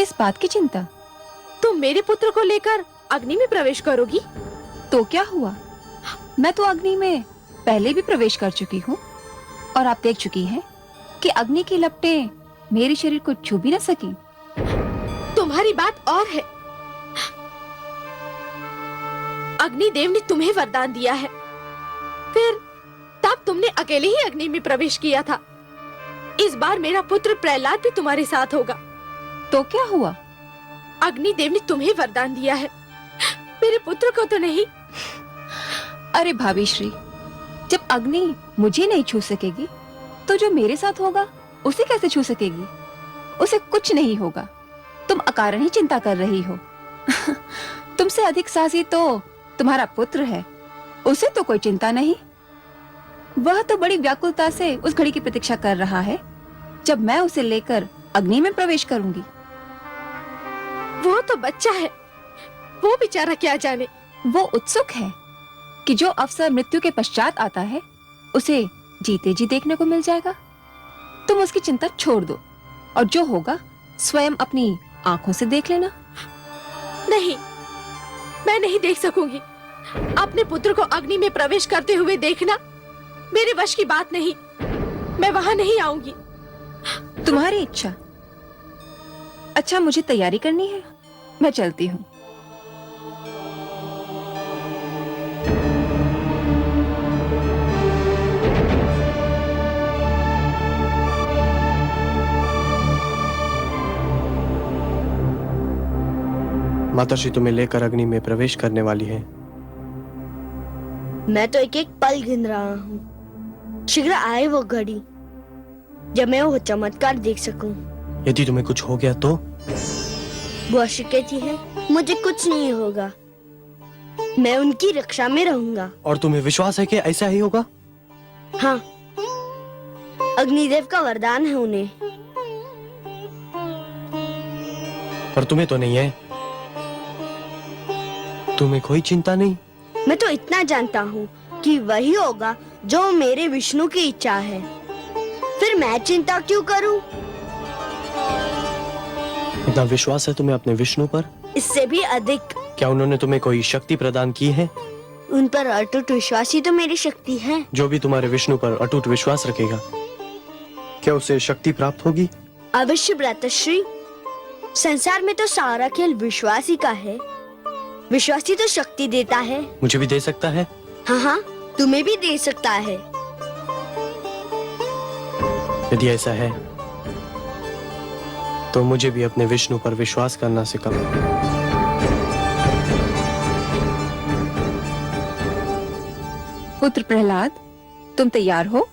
किस बात की चिंता? तुम मेरे पुत्र को लेकर अग्नि में प्रवेश करोगी? तो क्या हुआ, मैं तो अग्नि में पहले भी प्रवेश कर चुकी हूँ और आप देख चुकी हैं कि अग्नि की लपटें मेरे शरीर को छू भी न सकी। तुम्हारी बात और है। अग्निदेव ने तुम्हें वरदान दिया है, फिर तब तुमने अकेले ही अग्नि में प्रवेश किया था। इस बार मेरा पुत्र प्रहलाद भी तुम्हारे साथ होगा। तो क्या हुआ? अग्निदेव ने तुम्हें वरदान दिया है, मेरे पुत्र को तो नहीं। अरे भाभी श्री, जब अग्नि मुझे नहीं छू सकेगी तो जो मेरे साथ होगा उसे कैसे छू सकेगी? उसे कुछ नहीं होगा। तुम अकारण ही चिंता कर रही हो। तुमसे अधिक साहसी तो तुम्हारा पुत्र है, उसे तो कोई चिंता नहीं। वह तो बड़ी व्याकुलता से उस घड़ी की प्रतीक्षा कर रहा है जब मैं उसे लेकर अग्नि में प्रवेश करूंगी। वो तो बच्चा है, वो बेचारा क्या जाने। वो उत्सुक है कि जो अवसर मृत्यु के पश्चात आता है उसे जीते जी देखने को मिल जाएगा। तुम उसकी चिंता छोड़ दो और जो होगा स्वयं अपनी आंखों से देख लेना। नहीं, मैं नहीं देख सकूंगी। अपने पुत्र को अग्नि में प्रवेश करते हुए देखना मेरे वश की बात नहीं। मैं वहां नहीं आऊंगी। तुम्हारी इच्छा। अच्छा, मुझे तैयारी करनी है, मैं चलती हूँ। माताश्री तुम्हें लेकर अग्नि में प्रवेश करने वाली है। मैं तो एक एक पल गिन रहा हूँ। शीघ्र आए वो घड़ी जब मैं वो चमत्कार देख सकूं। यदि तुम्हें कुछ हो गया तो? बुआ श्री कहती है मुझे कुछ नहीं होगा, मैं उनकी रक्षा में रहूंगा। और तुम्हें विश्वास है कि ऐसा ही होगा? हाँ, अग्निदेव का वरदान है उन्हें। पर तुम्हें तो नहीं है। तुम्हें कोई चिंता नहीं? मैं तो इतना जानता हूँ कि वही होगा जो मेरे विष्णु की इच्छा है, फिर मैं चिंता क्यों करूं? इतना विश्वास है तुम्हें अपने विष्णु पर? इससे भी अधिक। क्या उन्होंने तुम्हें कोई शक्ति प्रदान की है? उन पर अटूट विश्वास ही तो मेरी शक्ति है। जो भी तुम्हारे विष्णु पर अटूट विश्वास रखेगा, क्या उसे शक्ति प्राप्त होगी? अवश्य भ्रातश्री, संसार में तो सारा खेल विश्वास ही का है। विश्वास ही तो शक्ति देता है। मुझे भी दे सकता है? हाँ हाँ, तुम्हें भी दे सकता है। यदि ऐसा है तो मुझे भी अपने विष्णु पर विश्वास करना सिखाओ। पुत्र प्रहलाद, तुम तैयार हो?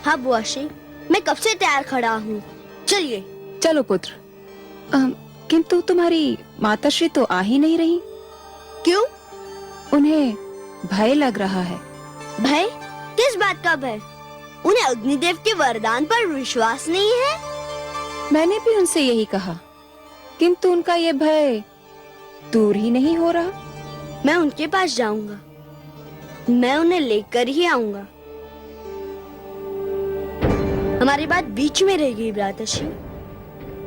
हाँ बुआ श्री, मैं कब से तैयार खड़ा हूँ। चलिए। चलो पुत्र। किंतु तुम्हारी माताश्री तो आ ही नहीं रही। क्यों? उन्हें भय लग रहा है। भय? किस बात का भय? उन्हें अग्निदेव के वरदान पर विश्वास नहीं है? मैंने भी उनसे यही कहा, किंतु उनका ये भय दूर ही नहीं हो रहा। मैं उनके पास जाऊंगा, मैं उन्हें लेकर ही आऊंगा। हमारी बात बीच में रहेगी भ्राताश्री।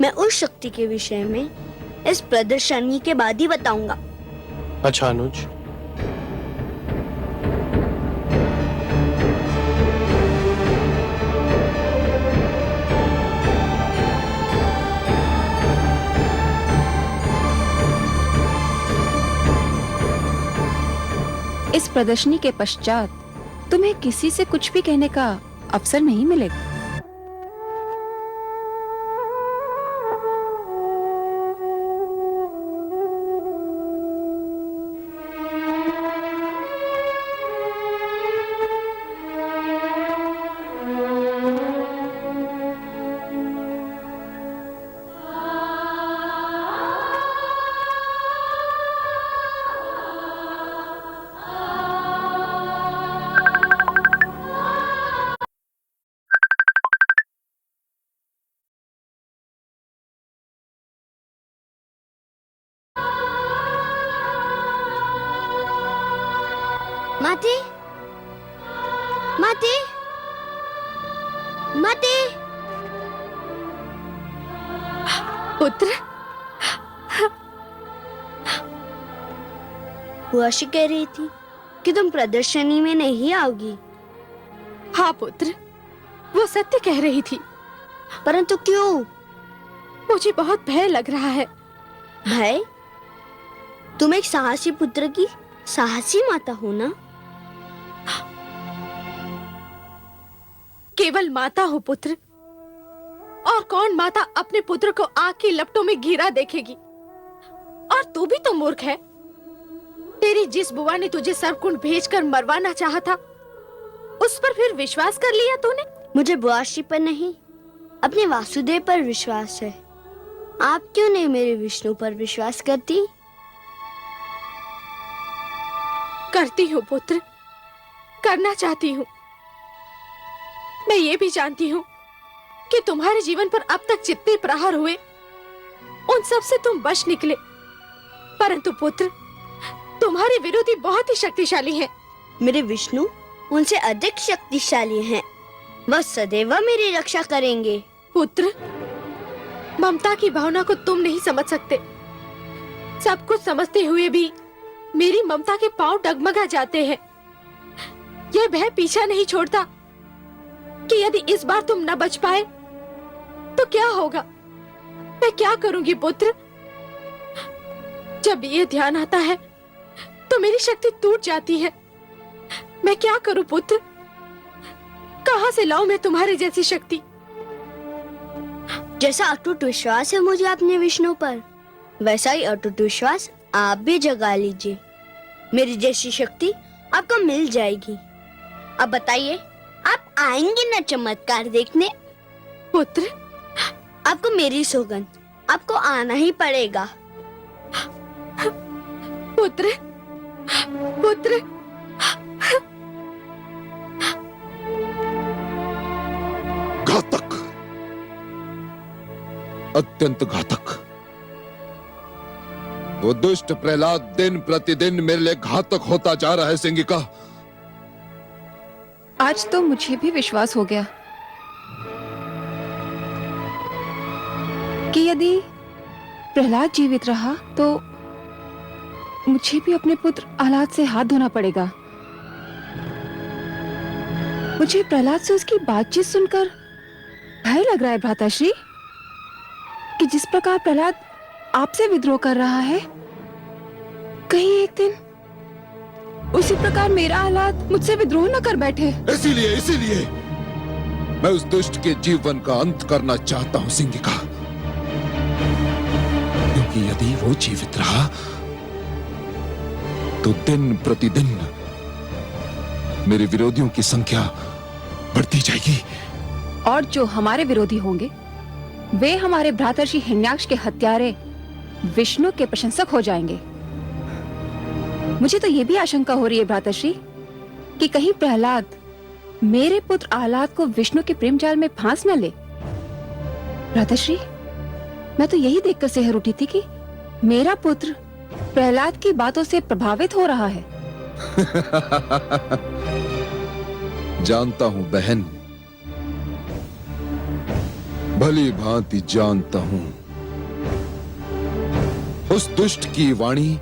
मैं उस शक्ति के विषय में इस प्रदर्शनी के बाद ही बताऊंगा। अच्छा अनुज, इस प्रदर्शनी के पश्चात तुम्हें किसी से कुछ भी कहने का अवसर नहीं मिलेगा। माते, माते, माते। पुत्र, बुआशी कह रही थी कि तुम प्रदर्शनी में नहीं आओगी, हाँ पुत्र, वो सत्य कह रही थी। परंतु क्यों? मुझे बहुत भय लग रहा है। भय? तुम एक साहसी पुत्र की साहसी माता हो ना? केवल माता हो पुत्र, और कौन माता अपने पुत्र को आग की लपटों में घिरा देखेगी? और तू भी तो मूर्ख है। तेरी जिस बुआ ने तुझे सर्वकुंड भेजकर मरवाना चाहा था, उस पर फिर विश्वास कर लिया तूने? मुझे बुआशी पर नहीं, अपने वासुदेव पर विश्वास है। आप क्यों नहीं मेरे विष्णु पर विश्वास करती? करती हूँ पुत्र, करना चाहती हूँ। मैं ये भी जानती हूँ कि तुम्हारे जीवन पर अब तक जितने प्रहार हुए, उन सब से तुम बच निकले। परंतु पुत्र, तुम्हारे विरोधी बहुत ही शक्तिशाली हैं। मेरे विष्णु उनसे अधिक शक्तिशाली हैं। वह सदैव मेरी रक्षा करेंगे। पुत्र, ममता की भावना को तुम नहीं समझ सकते। सब कुछ समझते हुए भी मेरी ममता के पांव डगमगा जाते हैं। यह भय पीछा नहीं छोड़ता कि यदि इस बार तुम न बच पाए तो क्या होगा। मैं क्या करूंगी पुत्र? जब ये ध्यान आता है तो मेरी शक्ति टूट जाती है। मैं क्या करूं पुत्र? कहां से लाऊं मैं तुम्हारी जैसी शक्ति? जैसा अटूट विश्वास है मुझे अपने विष्णु पर, वैसा ही अटूट विश्वास आप भी जगा लीजिए। मेरी जैसी शक्ति आपको मिल जाएगी। अब बताइए, आप आएंगे ना चमत्कार देखने? पुत्र, आपको मेरी सौगंध, आपको आना ही पड़ेगा। पुत्र, पुत्र, घातक, अत्यंत घातक। वो दुष्ट प्रहलाद दिन प्रतिदिन मेरे लिए घातक होता जा रहा है सिंगिका। आज तो मुझे भी विश्वास हो गया कि यदि प्रहलाद जीवित रहा तो मुझे भी अपने पुत्र आह्लाद से हाथ धोना पड़ेगा। मुझे प्रहलाद से उसकी बातचीत सुनकर भय लग रहा है भ्राताश्री, कि जिस प्रकार प्रहलाद आपसे विद्रोह कर रहा है, कहीं एक दिन उसी प्रकार मेरा आह्लाद मुझसे विद्रोह न कर बैठे। इसीलिए मैं उस दुष्ट के जीवन का अंत करना चाहता हूं सिंगिका, क्योंकि यदि वो जीवित रहा तो दिन प्रतिदिन मेरे विरोधियों की संख्या बढ़ती जाएगी। और जो हमारे विरोधी होंगे वे हमारे भ्रातर्षि हिरण्याक्ष के हत्यारे विष्णु के प्रशंसक हो जाएंगे। मुझे तो ये भी आशंका हो रही है भ्रातर्षि कि कहीं प्रहलाद मेरे पुत्र आह्लाद को विष्णु के प्रेम जाल में फांस न ले। भ्रातर्षि, मैं तो यही देखकर सहर उठी थी कि मेरा पुत्र प्रहलाद की बातों से प्रभावित हो रहा है। जानता हूं बहन, भली भांति जानता हूं। उस दुष्ट की वाणी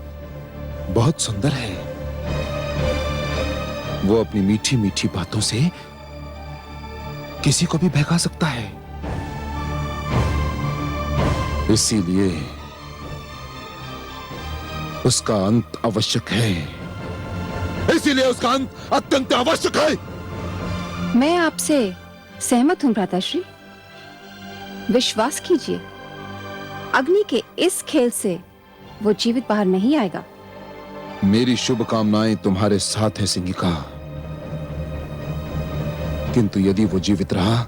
बहुत सुंदर है। वो अपनी मीठी मीठी बातों से किसी को भी बहका सकता है। इसीलिए उसका अंत आवश्यक है। इसीलिए उसका अंत अत्यंत आवश्यक है। मैं आपसे सहमत हूं भ्राताश्री। विश्वास कीजिए, अग्नि के इस खेल से वो जीवित बाहर नहीं आएगा। मेरी शुभकामनाएं तुम्हारे साथ है सिंगिका, किंतु यदि वो जीवित रहा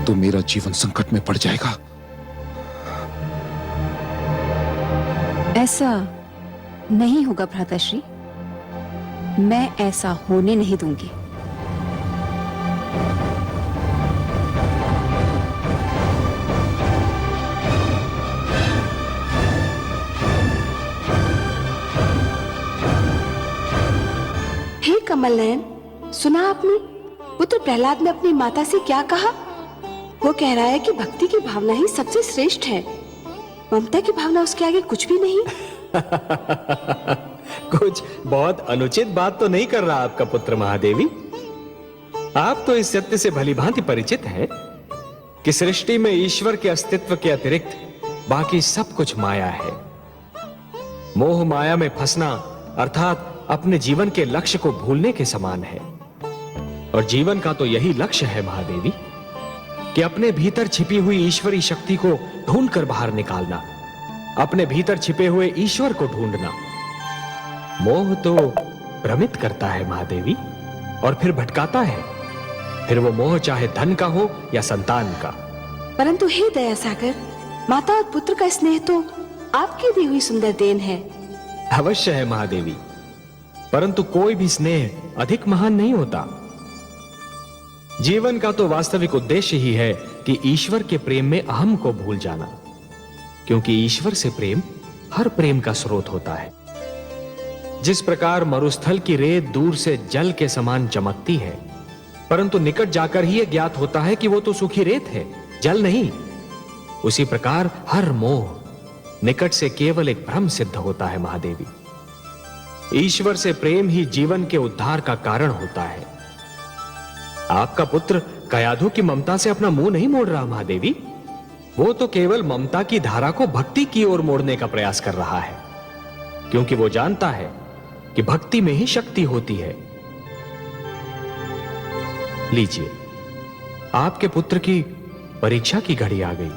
तो मेरा जीवन संकट में पड़ जाएगा। ऐसा नहीं होगा भ्राताश्री, मैं ऐसा होने नहीं दूंगी। हे कमल नयन, सुना आपने पुत्र प्रहलाद ने अपनी माता से क्या कहा? वो कह रहा है कि भक्ति की भावना ही सबसे श्रेष्ठ है, ममता की भावना उसके आगे कुछ भी नहीं। कुछ बहुत अनुचित बात तो नहीं कर रहा आपका पुत्र महादेवी। आप तो इस सत्य से भलीभांति परिचित हैं कि सृष्टि में ईश्वर के अस्तित्व के अतिरिक्त बाकी सब कुछ माया है। मोह माया में फंसना अर्थात अपने जीवन के लक्ष्य को भूलने के समान है। और जीवन का तो यही लक्ष्य है महादेवी कि अपने भीतर छिपी हुई ईश्वरी शक्ति को ढूंढकर बाहर निकालना, अपने भीतर छिपे हुए ईश्वर को ढूंढना। मोह तो भ्रमित करता है महादेवी और फिर भटकाता है। फिर वो मोह चाहे धन का हो या संतान का। परंतु हे दया सागर, माता और पुत्र का स्नेह तो आपकी दी हुई सुंदर देन है। अवश्य है महादेवी, परंतु कोई भी स्नेह अधिक महान नहीं होता। जीवन का तो वास्तविक उद्देश्य ही है कि ईश्वर के प्रेम में अहम को भूल जाना, क्योंकि ईश्वर से प्रेम हर प्रेम का स्रोत होता है। जिस प्रकार मरुस्थल की रेत दूर से जल के समान चमकती है, परंतु निकट जाकर ही यह ज्ञात होता है कि वो तो सूखी रेत है, जल नहीं, उसी प्रकार हर मोह निकट से केवल एक भ्रम सिद्ध होता है महादेवी। ईश्वर से प्रेम ही जीवन के उद्धार का कारण होता है। आपका पुत्र कयाधु की ममता से अपना मुंह नहीं मोड़ रहा महादेवी, वो तो केवल ममता की धारा को भक्ति की ओर मोड़ने का प्रयास कर रहा है, क्योंकि वो जानता है कि भक्ति में ही शक्ति होती है। लीजिए, आपके पुत्र की परीक्षा की घड़ी आ गई।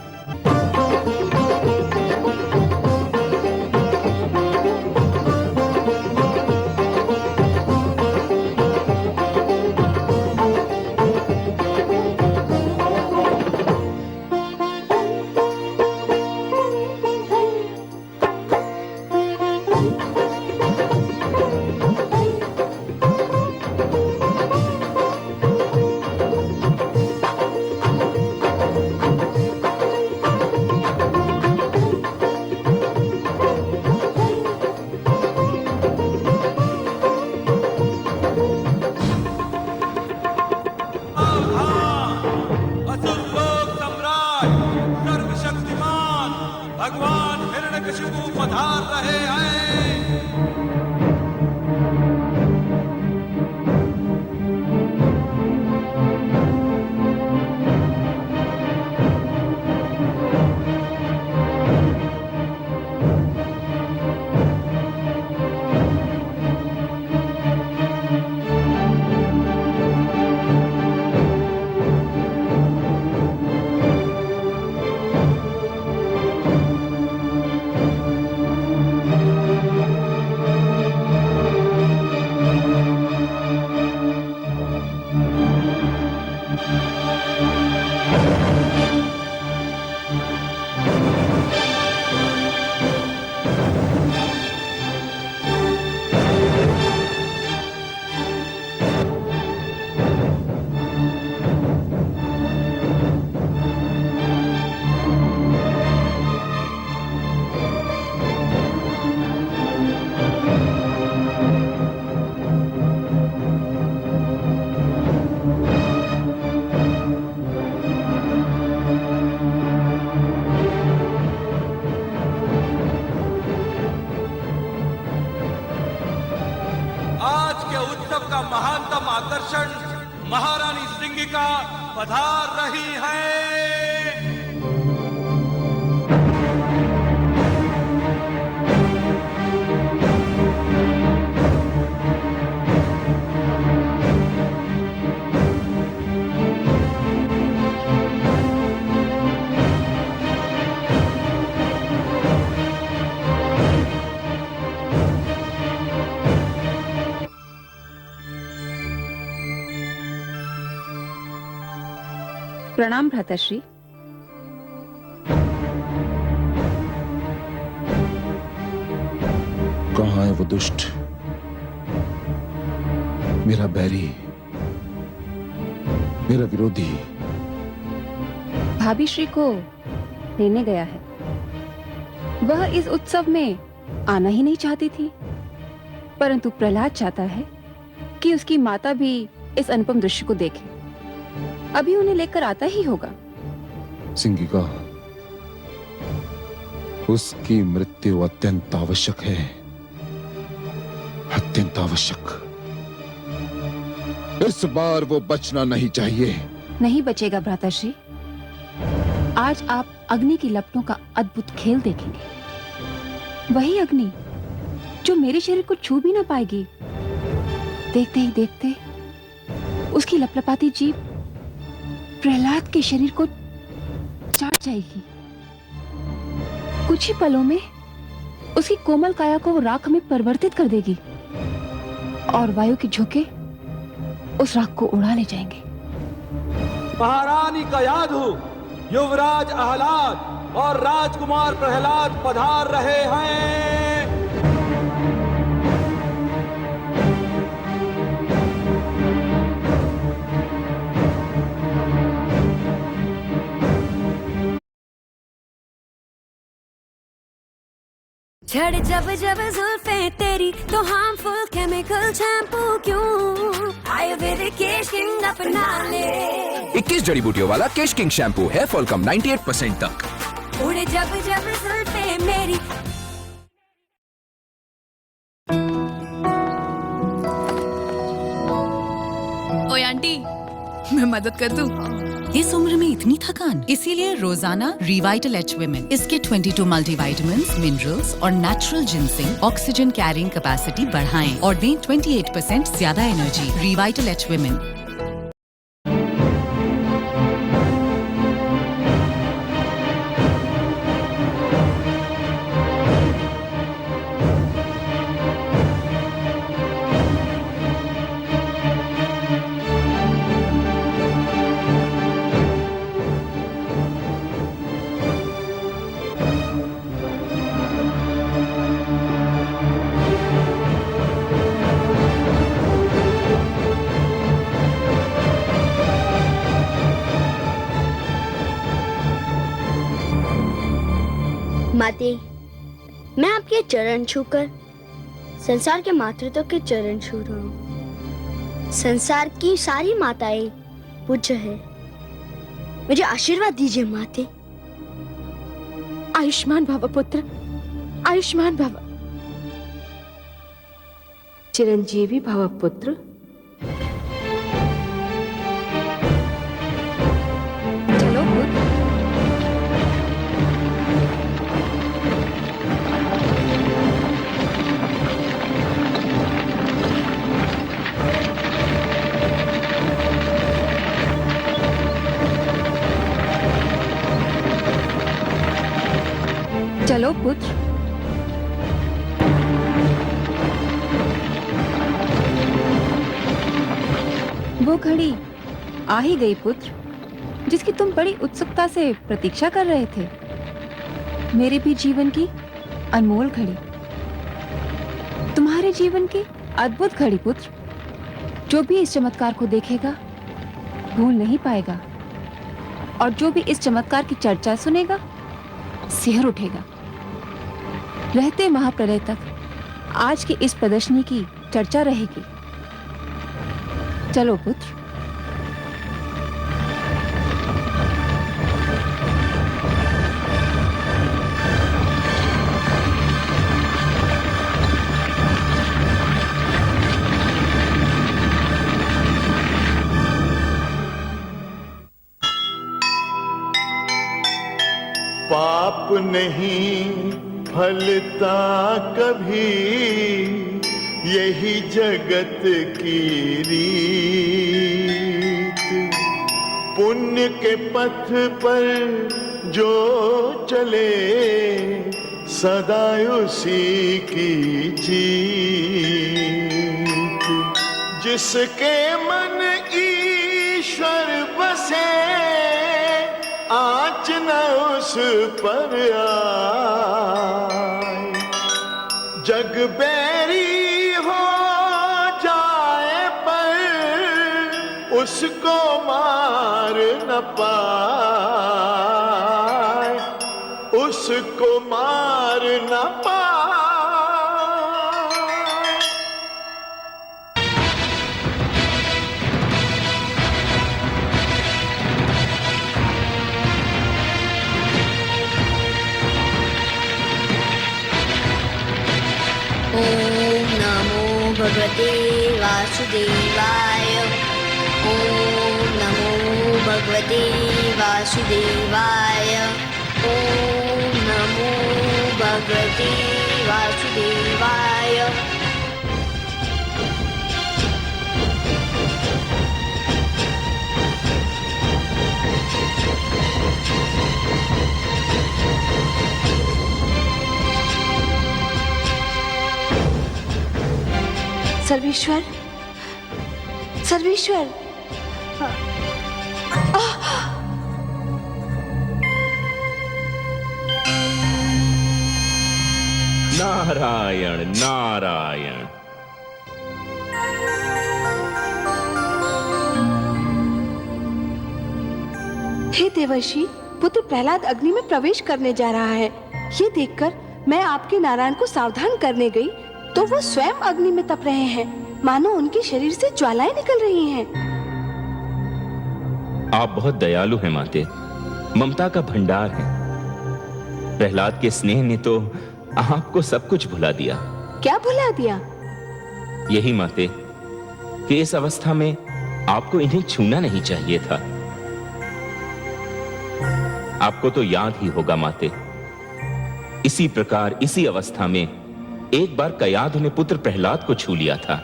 भगवान हिरण्यकशिपु पधार रहे हैं। उत्सव का महानतम आकर्षण महारानी सिंगिका पधार रही है। प्रणाम भ्राताश्री। कहाँ है वो दुष्ट, मेरा बैरी, मेरा विरोधी? भाभी श्री को लेने गया है। वह इस उत्सव में आना ही नहीं चाहती थी, परंतु प्रहलाद चाहता है कि उसकी माता भी इस अनुपम दृश्य को देखे। अभी उन्हें लेकर आता ही होगा। सिंगिका, उसकी मृत्यु अत्यंत आवश्यक है, अत्यंत आवश्यक। इस बार वो बचना नहीं चाहिए। नहीं बचेगा भ्राताश्री। आज आप अग्नि की लपटों का अद्भुत खेल देखेंगे। वही अग्नि जो मेरे शरीर को छू भी ना पाएगी। देखते ही देखते उसकी लपलपाती जीभ प्रहलाद के शरीर को चाट जाएगी। कुछ ही पलों में उसकी कोमल काया को राख में परिवर्तित कर देगी और वायु के झोंके उस राख को उड़ा ले जाएंगे। महारानी का याद हो, युवराज आह्लाद और राजकुमार प्रहलाद पधार रहे हैं। झड़ जब जब जुल्फे तेरी तो हार्मफुल केमिकल शैम्पू क्यों, आयुर्वेदिक केश किंग अपना ले। 21 जड़ी बूटियों वाला केश किंग शैम्पू, हेयर फॉल कम 98% तक। उड़े जब जब जुल्फे मेरी। ओए आंटी, मैं मदद कर दूं? इस उम्र में इतनी थकान, इसीलिए रोजाना रिवाइटल एच विमेन। इसके 22 मल्टीविटामिन्स, मिनरल्स और natural ginseng oxygen carrying capacity बढ़ाएं और दें 28% ज्यादा एनर्जी। Revital H women. माते, मैं आपके चरण छूकर संसार के मातृत्व के चरण छू रहा हूँ। संसार की सारी माताएं पूज्य है। मुझे आशीर्वाद दीजिए माते। आयुष्मान भव पुत्र, आयुष्मान भव। चिरंजीवी भव पुत्र। चलो पुत्र। चलो पुत्र। वो घड़ी आ ही गई पुत्र, जिसकी तुम बड़ी उत्सुकता से प्रतीक्षा कर रहे थे। मेरे भी जीवन की अनमोल घड़ी, तुम्हारे जीवन की अद्भुत घड़ी पुत्र। जो भी इस चमत्कार को देखेगा भूल नहीं पाएगा, और जो भी इस चमत्कार की चर्चा सुनेगा सिहर उठेगा। रहते महाप्रलय तक आज की इस प्रदर्शनी की चर्चा रहेगी। चलो पुत्र। पाप नहीं फलता कभी, यही जगत की रीत। पुण्य के पथ पर जो चले, सदा उसी की जीत। जिसके मन ईश्वर बसे, आँच न उस पर आए। जग बैरी हो जाए पर उसको मार न पाए, उसको मार न पाए। भगवते वासुदेवाय। ओम नमो भगवते वासुदेवाय। ओम नमो भगवते वासुदेवाय। सर्वेश्वर, सर्वेश्वर। नारायण नारायण। हे देवर्षि, पुत्र प्रहलाद अग्नि में प्रवेश करने जा रहा है। ये देखकर मैं आपके नारायण को सावधान करने गई तो वो स्वयं अग्नि में तप रहे हैं, मानो उनके शरीर से ज्वालाएं निकल रही हैं। आप बहुत दयालु हैं माते, ममता का भंडार है। प्रहलाद के स्नेह ने तो आपको सब कुछ भुला दिया। क्या भुला दिया? यही माते कि इस अवस्था में आपको इन्हें छूना नहीं चाहिए था। आपको तो याद ही होगा माते, इसी प्रकार इसी अवस्था में एक बार कयाधु ने पुत्र प्रहलाद को छू लिया था।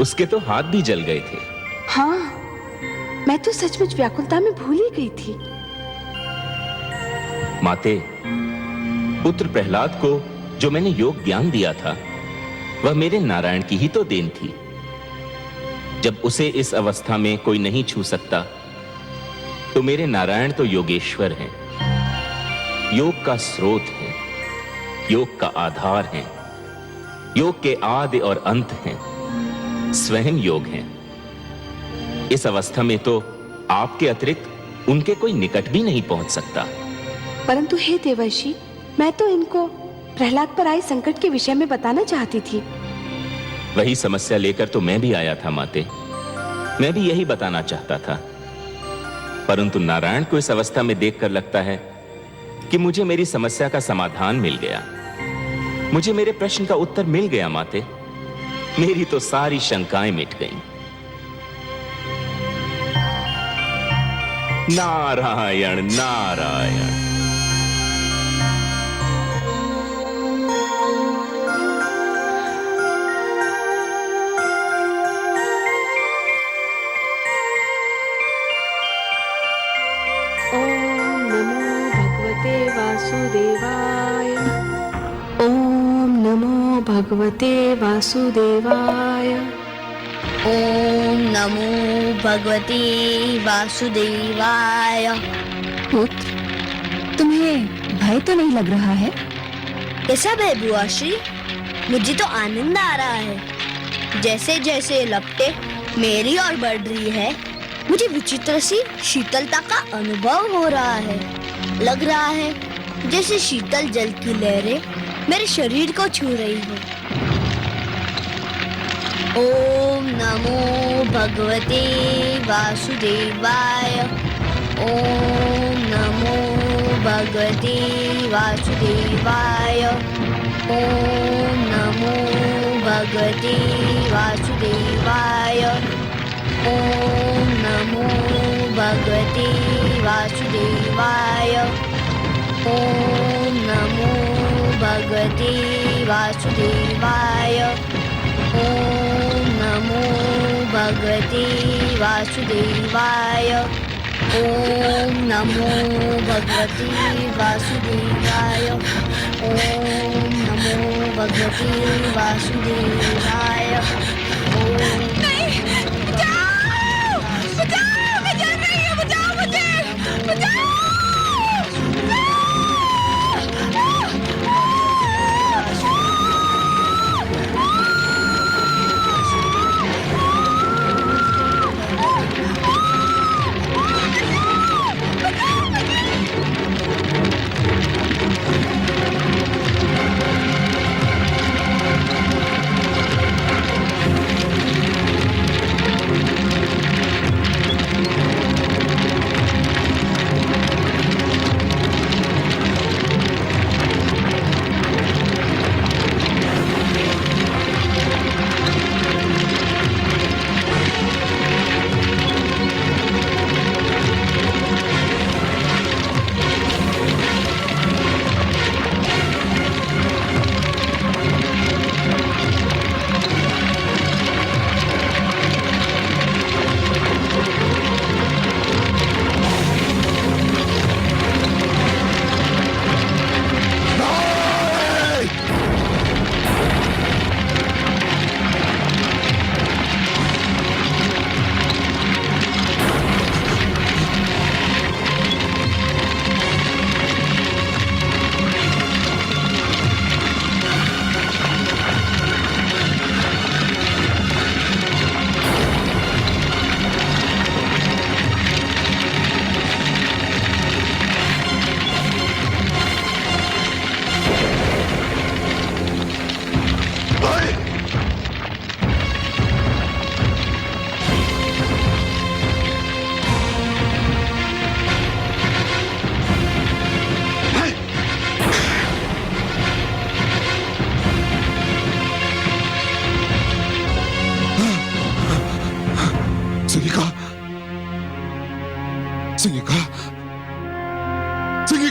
उसके तो हाथ भी जल गए थे। हाँ, मैं तो सचमुच व्याकुलता में भूल ही गई थी। माते, पुत्र प्रहलाद को जो मैंने योग ज्ञान दिया था वह मेरे नारायण की ही तो देन थी। जब उसे इस अवस्था में कोई नहीं छू सकता तो मेरे नारायण तो योगेश्वर हैं, योग का स्रोत है, योग का आधार है, योग के आदि और अंत हैं, स्वयं योग हैं। इस अवस्था में तो आपके अतिरिक्त उनके कोई निकट भी नहीं पहुंच सकता। परंतु हे देवर्षि, मैं तो इनको प्रहलाद पर आए संकट के विषय में बताना चाहती थी। वही समस्या लेकर तो मैं भी आया था माते, मैं भी यही बताना चाहता था। परंतु नारायण को इस अवस्था में देखकर लगता है कि मुझे मेरी समस्या का समाधान मिल गया, मुझे मेरे प्रश्न का उत्तर मिल गया माते। मेरी तो सारी शंकाएं मिट गईं। नारायण नारायण। ओम नमो भगवते वासुदेवाय। ओम नमो भगवते वासुदेवाय। ओम नमो भगवते वासुदेवाय। पुत्र, तुम्हें भय तो नहीं लग रहा है? कैसा भय बुआ श्री? मुझे तो आनंद आ रहा है। जैसे जैसे लपटें मेरी ओर बढ़ रही है, मुझे विचित्र सी शीतलता का अनुभव हो रहा है। लग रहा है जैसे शीतल जल की लहरें मेरे शरीर को छू रही हो। ओम नमो भगवते वासुदेवाय। ओम नमो भगवते वासुदेवाय। ओम नमो भगवते वासुदेवाय। ओम नमो भगवते वासुदेवाय। ओम नमो भगवते वासुदेवाय। ओम नमो भगवते वासुदेवाय। ओम नमो भगवते वासुदेवाय। ओम नमो भगवते वासुदेवाय। ओम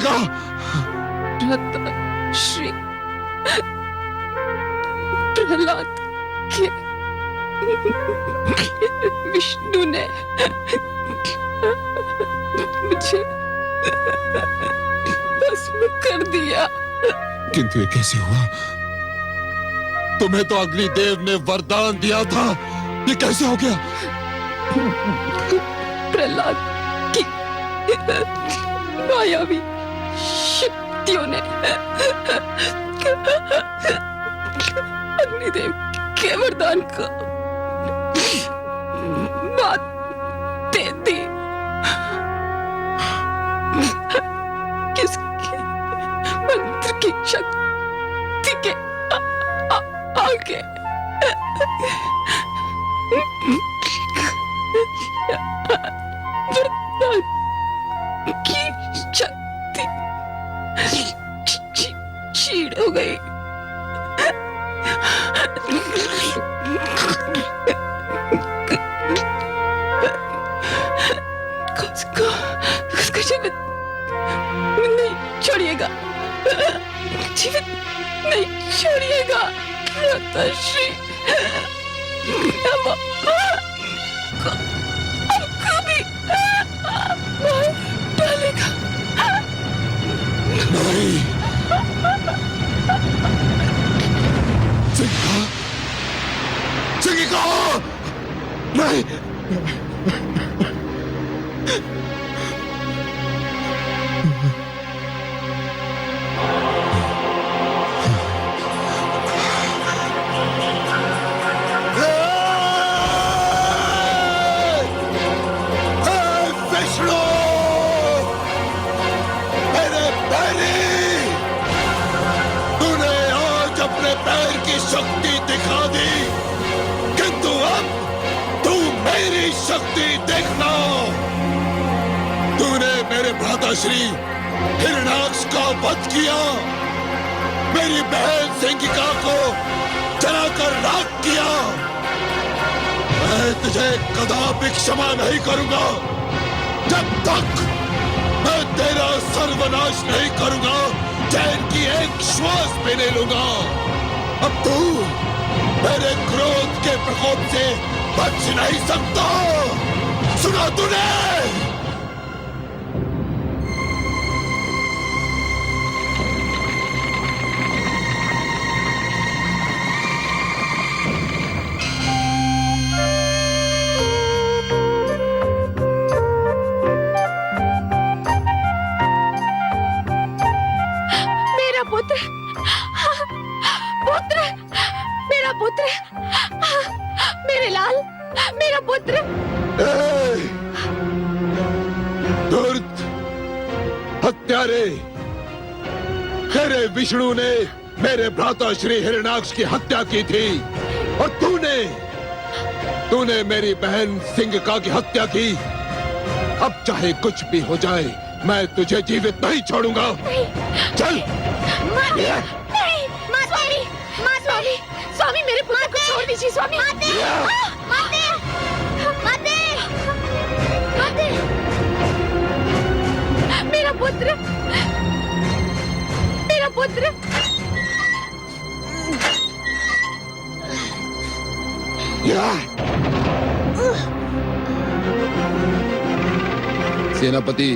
सिंहिका, श्री प्रहलाद के विष्णु ने मुझे भस्म कर दिया। किंतु ये कैसे हुआ? तुम्हें तो अग्निदेव ने वरदान दिया था, ये कैसे हो गया? प्रहलाद की मायावी शक्तियों ने अग्निदेव के वरदान को बात दे दी। किसकी मंत्र की शक्ति के आगे वरदान की शक्ति क्षीण हो गई। उसको जीवित नहीं छोड़िएगा, जीवित नहीं छोड़िएगा। श्री हमको भी मार डालेगा। नहीं, सिंहिका, सिंहिका, नहीं। शक्ति दिखा दी, किंतु अब तू मेरी शक्ति देखना। तूने मेरे भ्राताश्री हिरण्याक्ष का वध किया, मेरी बहन सिंहिका को जलाकर राख किया। मैं तुझे कदापि क्षमा नहीं करूंगा जब तक मैं तेरा सर्वनाश नहीं करूंगा, चैन की एक श्वास भी नहीं लूंगा। अब तू मेरे क्रोध के प्रकोप से बच नहीं सकता। सुना तूने? मेरा पुत्र, पुत्र, मेरा पुत्र, मेरे लाल, मेरा पुत्र। धूर्त हत्यारे, तेरे विष्णु ने मेरे भ्राता श्री हिरण्याक्ष की हत्या की थी और तूने मेरी बहन सिंहिका की हत्या की। अब चाहे कुछ भी हो जाए, मैं तुझे जीवित नहीं छोड़ूंगा। चल। नहीं, स्वामी, स्वामी, स्वामी, मेरे पुत्र को छोड़ दीजिए स्वामी। माते, माते, माते, माते, मेरा पुत्र, मेरा पुत्र। सेनापति,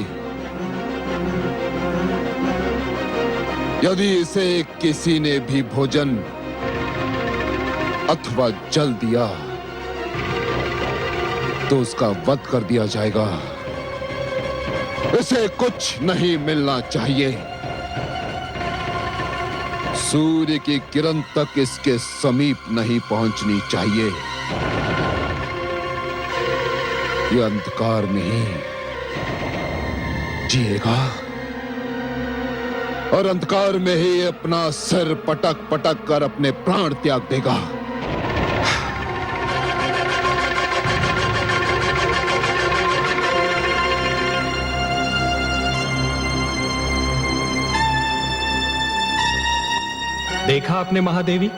यदि इसे किसी ने भी भोजन अथवा जल दिया तो उसका वध कर दिया जाएगा। इसे कुछ नहीं मिलना चाहिए। सूर्य की किरण तक इसके समीप नहीं पहुंचनी चाहिए। ये अंधकार में ही जिएगा और अंधकार में ही अपना सिर पटक पटक कर अपने प्राण त्याग देगा। देखा आपने महादेवी,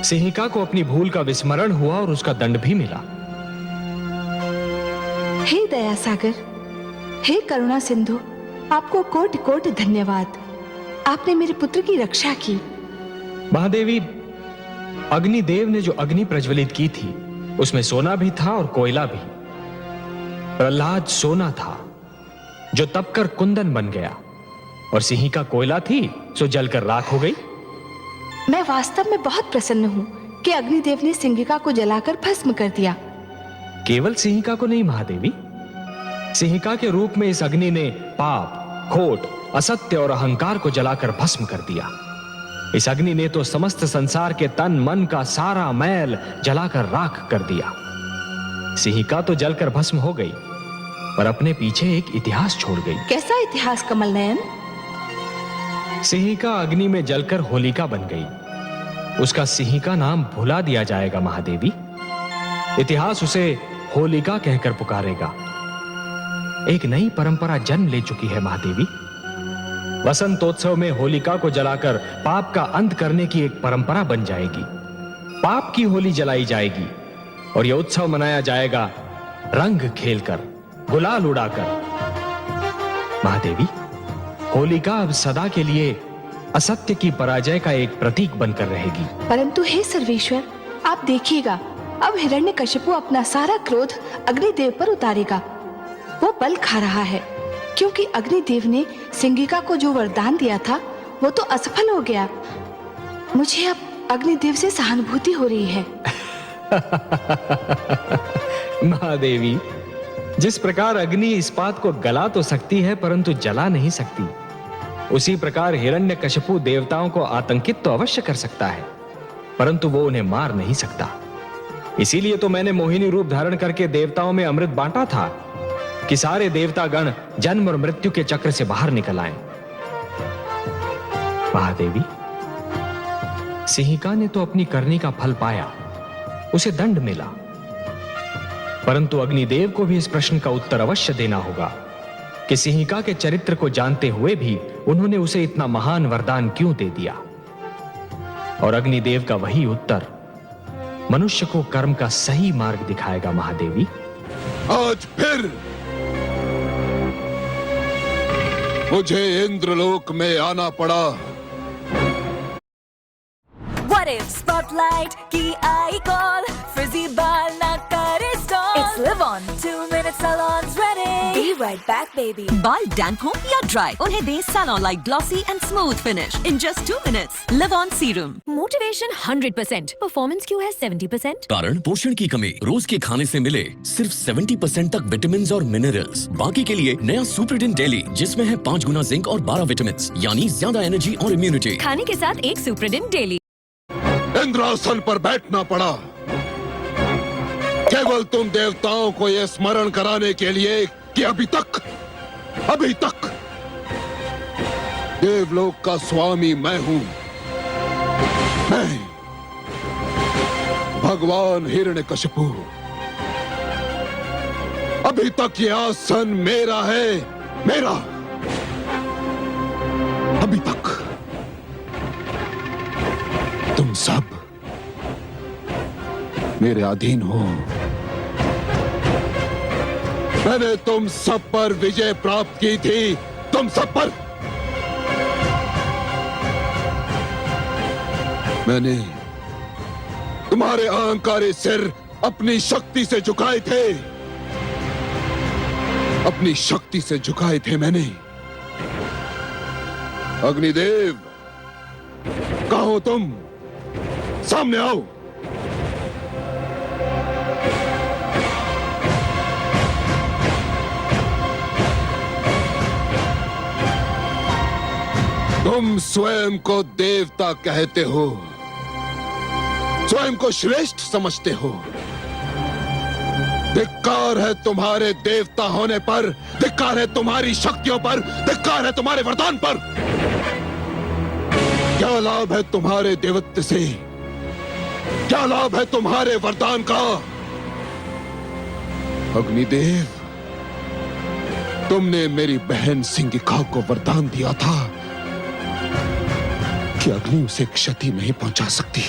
सिंहिका को अपनी भूल का विस्मरण हुआ और उसका दंड भी मिला। हे दया सागर, हे करुणा सिंधु, आपको कोटि कोटि धन्यवाद। आपने मेरे पुत्र की रक्षा की। महादेवी, अग्निदेव ने जो अग्नि प्रज्वलित की थी उसमें सोना भी था और कोयला भी। प्रहलाद सोना था जो तपकर कुंदन बन गया, और सिंहिका कोयला थी जो जलकर राख हो गई। मैं वास्तव में बहुत प्रसन्न हूँ कि अग्निदेव ने सिंहिका को जलाकर भस्म कर दिया। केवल सिंहिका को नहीं महादेवी, सिंहिका के रूप में इस अग्नि ने पाप, खोट, असत्य और अहंकार को जलाकर भस्म कर दिया। इस अग्नि ने तो समस्त संसार के तन मन का सारा मैल जलाकर राख कर दिया। सिंहिका तो जलकर भस्म हो गई, पर अपने पीछे एक इतिहास छोड़ गई। कैसा इतिहास कमल नयन? सिंहिका अग्नि में जलकर होलिका बन गई। उसका सिंहिका नाम भुला दिया जाएगा महादेवी। इतिहास उसे होलिका कहकर पुकारेगा। एक नई परंपरा जन्म ले चुकी है महादेवी। वसंतोत्सव में होलिका को जलाकर पाप का अंत करने की एक परंपरा बन जाएगी। पाप की होली जलाई जाएगी और यह उत्सव मनाया जाएगा रंग खेलकर, गुलाल उड़ाकर। महादेवी, होलिका अब सदा के लिए असत्य की पराजय का एक प्रतीक बनकर रहेगी। परंतु हे सर्वेश्वर, आप देखिएगा, अब हिरण्यकशिपु अपना सारा क्रोध अग्निदेव पर उतारेगा। वो बल खा रहा है, क्योंकि अग्निदेव ने सिंहिका को जो वरदान दिया था वो तो असफल हो गया। मुझे अब अग्निदेव से सहानुभूति हो रही है। महादेवी, जिस प्रकार अग्नि इस्पात को गला तो सकती है परंतु जला नहीं सकती, उसी प्रकार हिरण्यकशिपु देवताओं को आतंकित तो अवश्य कर सकता है, परंतु वो उन्हें मार नहीं सकता। इसीलिए तो मैंने मोहिनी रूप धारण करके देवताओं में अमृत बांटा था कि सारे देवता गण जन्म और मृत्यु के चक्र से बाहर निकल आए। महादेवी, सिंहिका ने तो अपनी करनी का फल पाया, उसे दंड मिला, परंतु अग्निदेव को भी इस प्रश्न का उत्तर अवश्य देना होगा कि सिंहिका के चरित्र को जानते हुए भी उन्होंने उसे इतना महान वरदान क्यों दे दिया। और अग्निदेव का वही उत्तर मनुष्य को कर्म का सही मार्ग दिखाएगा। महादेवी, आज फिर मुझे इंद्रलोक में आना पड़ा। What if Spotlight की आई कॉल, फ्रिजी बाल ना करे stall. It's Live On 2-minute salons ready. Be right back, baby. बाल डैम्प हो या ड्राई, उन्हें दे salon like glossy and smooth finish in just 2 minutes. Live On serum. Motivation 100%. Performance क्यों है 70%? कारण पोषण की कमी। रोज के खाने से मिले सिर्फ 70% तक विटामिन और मिनरल्स। बाकी के लिए नया सुप्रीडिन डेली, जिसमें है 5 गुना जिंक और 12 विटामिन, यानी ज्यादा एनर्जी और इम्यूनिटी। खाने के साथ एक सुप्रीडिन डेली। इंद्रासन पर बैठना पड़ा केवल तुम देवताओं को यह स्मरण कराने के लिए कि अभी तक देवलोक का स्वामी मैं हूं। मैं भगवान हिरण्यकशिपु। अभी तक यह आसन मेरा है, मेरा। अभी तक तुम सब मेरे अधीन हो। मैंने तुम सब पर विजय प्राप्त की थी, तुम सब पर। मैंने तुम्हारे अहंकारी सिर अपनी शक्ति से झुकाए थे, अपनी शक्ति से झुकाए थे मैंने। अग्निदेव, कहाँ हो तुम? सामने आओ। तुम स्वयं को देवता कहते हो, स्वयं को श्रेष्ठ समझते हो। धिक्कार है तुम्हारे देवता होने पर, धिक्कार है तुम्हारी शक्तियों पर, धिक्कार है तुम्हारे वरदान पर। क्या लाभ है तुम्हारे देवत्व से? क्या लाभ है तुम्हारे वरदान का? अग्निदेव, तुमने मेरी बहन सिंहिका को वरदान दिया था कि अग्नि उसे क्षति नहीं पहुंचा सकती,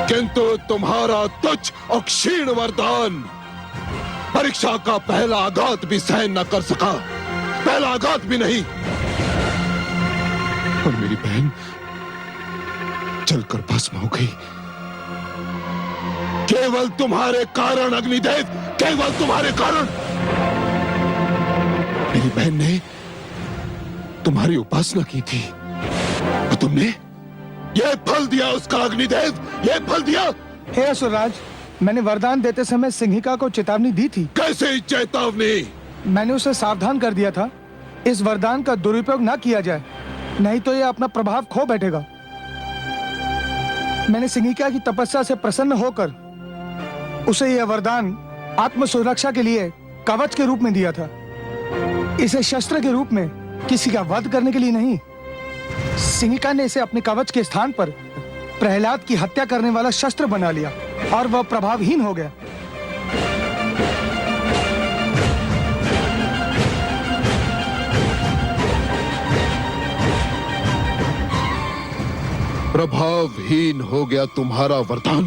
किंतु तुम्हारा तुच्छ और क्षीण वरदान परीक्षा का पहला आघात भी सहन न कर सका। पहला आघात भी नहीं। और मेरी बहन जलकर भस्म हो गई। केवल तुम्हारे कारण अग्निदेव, केवल तुम्हारे कारण। मेरी बहन ने तुम्हारी उपासना की थी और तुमने ये फल दिया उसका। अग्निदेव, ये फल दिया। हे असुरराज, मैंने वरदान देते समय सिंहिका को चेतावनी दी थी। कैसे चेतावनी? मैंने उसे सावधान कर दिया था, इस वरदान का दुरुपयोग न किया जाए, नहीं तो यह अपना प्रभाव खो बैठेगा। मैंने सिंहिका की तपस्या से प्रसन्न होकर उसे यह वरदान आत्म सुरक्षा के लिए कवच के रूप में दिया था, इसे शस्त्र के रूप में किसी का वध करने के लिए नहीं। सिंहिका ने इसे अपने कवच के स्थान पर प्रहलाद की हत्या करने वाला शस्त्र बना लिया और वह प्रभावहीन हो गया। प्रभावहीन हो गया तुम्हारा वरदान।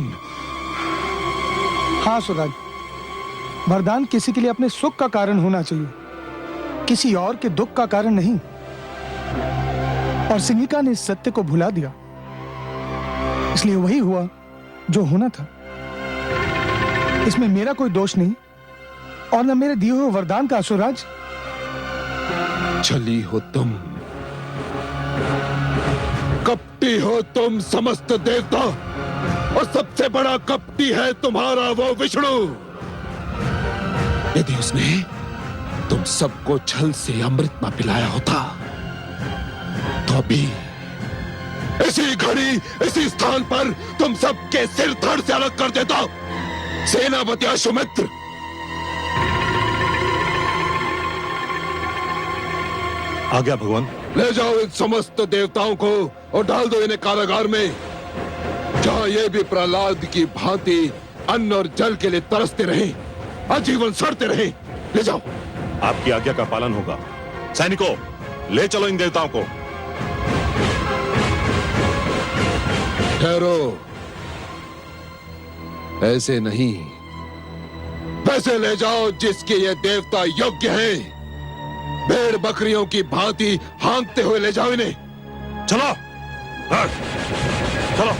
हाँ सुराज, वरदान किसी के लिए अपने सुख का कारण होना चाहिए, किसी और के दुख का कारण नहीं। और सिंहिका ने इस सत्य को भुला दिया, इसलिए वही हुआ जो होना था। इसमें मेरा कोई दोष नहीं और न मेरे दिए हुए वरदान का। असुरराज, छली हो तुम, कपटी हो तुम समस्त देवता, और सबसे बड़ा कपटी है तुम्हारा वो विष्णु। यदि उसने तुम सबको छल से अमृत न पिलाया होता तो अभी इसी घड़ी इसी स्थान पर तुम सबके सिर धड़ से अलग कर देता। सेनापति अश्वमित्र, आ गया भगवान। ले जाओ इन समस्त देवताओं को और डाल दो इन्हें कारागार में, जहां ये भी प्रहलाद की भांति अन्न और जल के लिए तरसते रहे, आजीवन सड़ते रहे। ले जाओ। आपकी आज्ञा का पालन होगा। सैनिकों, ले चलो इन देवताओं को। ठहरो, ऐसे नहीं, वैसे ले जाओ जिसके ये देवता योग्य हैं। भेड़ बकरियों की भांति हाँकते हुए ले जाओ इन्हें। चलो, चलो।